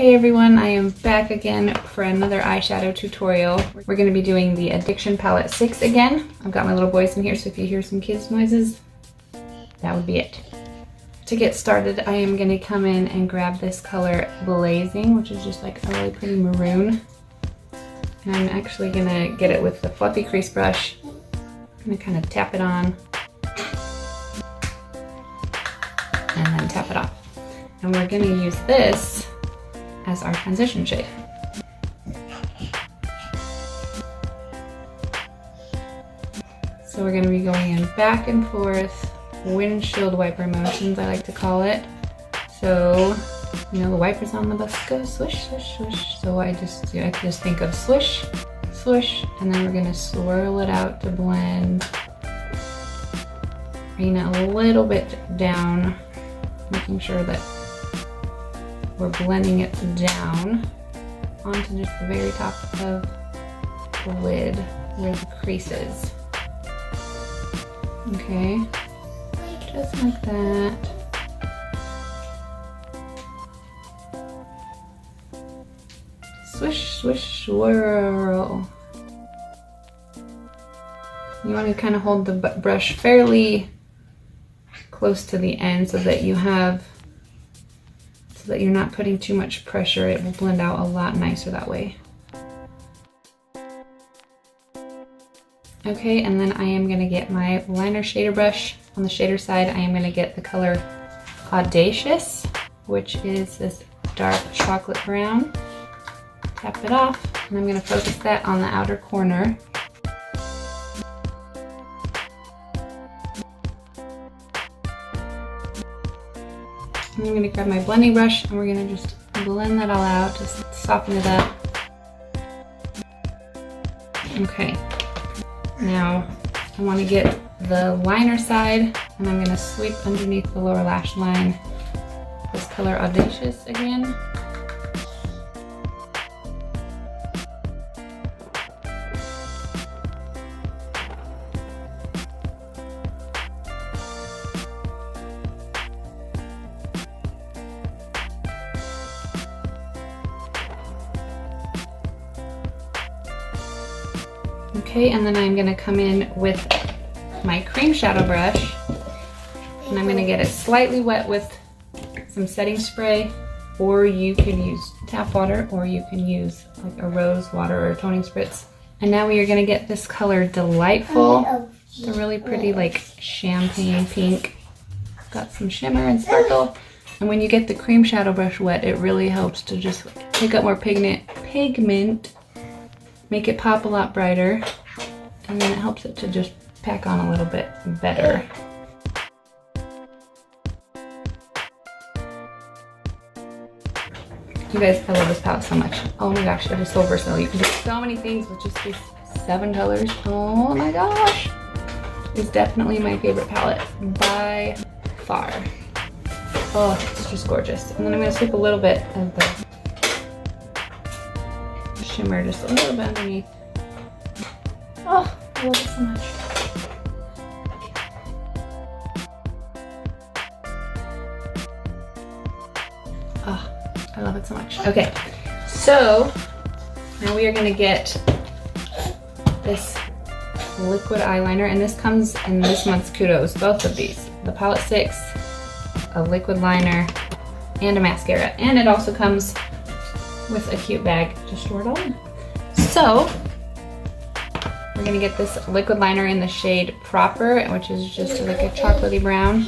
Hey everyone, I am back again for another eyeshadow tutorial. We're going to be doing the Addiction Palette 6 again. I've got my little boys in here, so if you hear some kids noises, that would be it. To get started, I am going to come in and grab this color Blazing, which is just like a really pretty maroon. And I'm actually going to get it with the fluffy crease brush. I'm going to kind of tap it on and then tap it off. And we're going to use this as our transition shade. So we're going to be going in back and forth, windshield wiper motions, I like to call it. So, you know, the wipers on the bus go swish, swish, swish. So I just think of swish, swish, and then we're going to swirl it out to blend. Bring it a little bit down, making sure that we're blending it down onto just the very top of the lid where the crease is. Okay, just like that. Swish, swish, swirl. You want to kind of hold the brush fairly close to the end so that you're not putting too much pressure. It will blend out a lot nicer that way. Okay, and then I am going to get my liner shader brush. On the shader side, I am going to get the color Audacious, which is this dark chocolate brown. Tap it off, and I'm going to focus that on the outer corner. And I'm going to grab my blending brush and we're going to just blend that all out, just soften it up. Okay, now I want to get the liner side and I'm going to sweep underneath the lower lash line this color Audacious again. Okay, and then I'm going to come in with my cream shadow brush and I'm going to get it slightly wet with some setting spray, or you can use tap water, or you can use like a rose water or a toning spritz. And now we are going to get this color Delightful. It's a really pretty like champagne pink. Got some shimmer and sparkle. And when you get the cream shadow brush wet, it really helps to just pick up more pigment, make it pop a lot brighter, and then it helps it to just pack on a little bit better. You guys, I love this palette so much. Oh my gosh, it is so versatile. You can do so many things with just these 7 colors. Oh my gosh. It's definitely my favorite palette by far. Oh, it's just gorgeous. And then I'm going to sweep a little bit of the shimmer just a little bit underneath. Oh, I love it so much. Oh, I love it so much. Okay, so now we are going to get this liquid eyeliner, and this comes in this month's Kudos, both of these. The Palette 6, a liquid liner, and a mascara. And it also comes with a cute bag to store it all in. So we're gonna get this liquid liner in the shade Proper, which is just like a chocolatey brown.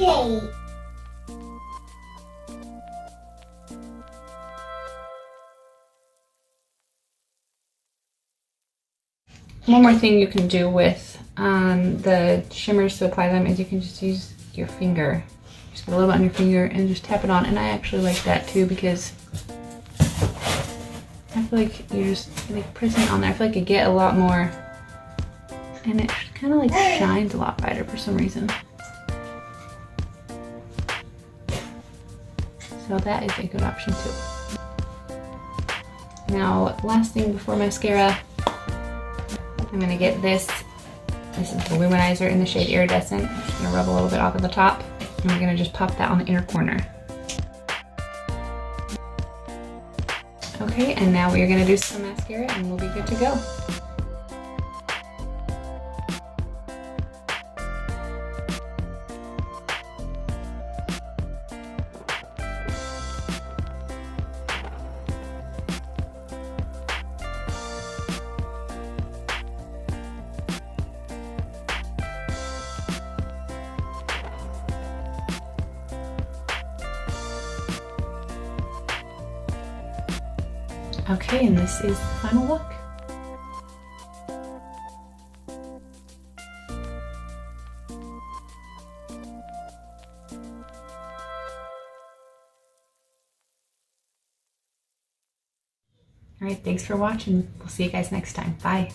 One more thing you can do with the shimmers to apply them is you can just use your finger. Just get a little bit on your finger and just tap it on. And I actually like that too, because I feel like you're just like pressing it on there. I feel like you get a lot more, and it kind of like shines a lot brighter for some reason. So that is a good option too. Now, last thing before mascara, I'm gonna get this. This is the luminizer in the shade Iridescent. I'm just gonna rub a little bit off of the top, and we're gonna just pop that on the inner corner. Okay, and now we're gonna do some mascara and we'll be good to go. Okay, and this is the final look. All right, thanks for watching. We'll see you guys next time. Bye.